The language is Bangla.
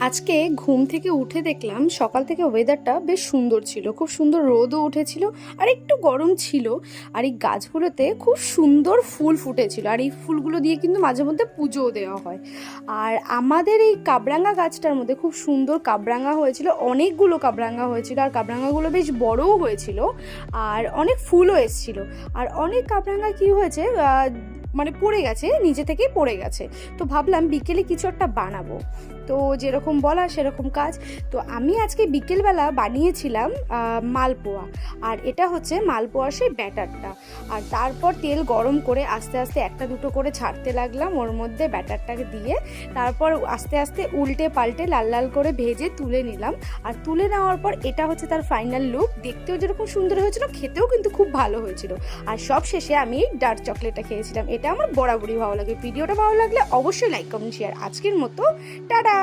আজকে ঘুম থেকে উঠে দেখলাম সকাল থেকে ওয়েদারটা বেশ সুন্দর ছিল, খুব সুন্দর রোদও উঠেছিল আর একটু গরম ছিল। আর এই গাছগুলোতে খুব সুন্দর ফুল ফুটেছিল, আর এই ফুলগুলো দিয়ে কিন্তু মাঝে মধ্যে পুজোও দেওয়া হয়। আর আমাদের এই কাবরাঙ্গা গাছটার মধ্যে খুব সুন্দর কাবরাঙ্গা হয়েছিল, অনেকগুলো কাবরাঙ্গা হয়েছিল, আর কাবরাঙ্গাগুলো বেশ বড়ও হয়েছিল, আর অনেক ফুলও এসেছিল। আর অনেক কাবরাঙ্গা কি হয়েছে, মানে পড়ে গেছে, নিজে থেকেই পড়ে গেছে। তো ভাবলাম বিকেলে কিছু একটা বানাবো, তো যেরকম বলা সেরকম কাজ। তো আমি আজকে বিকেলবেলা বানিয়েছিলাম মালপোয়া। আর এটা হচ্ছে মালপোয়া সেই ব্যাটারটা। আর তারপর তেল গরম করে আস্তে আস্তে একটা দুটো করে ছাড়তে লাগলাম ওর মধ্যে ব্যাটারটাকে দিয়ে। তারপর আস্তে আস্তে উল্টে পাল্টে লাল লাল করে ভেজে তুলে নিলাম। আর তুলে নেওয়ার পর এটা হচ্ছে তার ফাইনাল লুক। দেখতেও যেরকম সুন্দর হয়েছিল, খেতেও কিন্তু খুব ভালো হয়েছিল। আর সব শেষে আমি এই ডার্ক চকলেটটা খেয়েছিলাম। এটা আমার বরাবরই ভালো লাগে। ভিডিওটা ভালো লাগলে অবশ্যই লাইক কমেন্ট শেয়ার। আজকের মতো টাটা।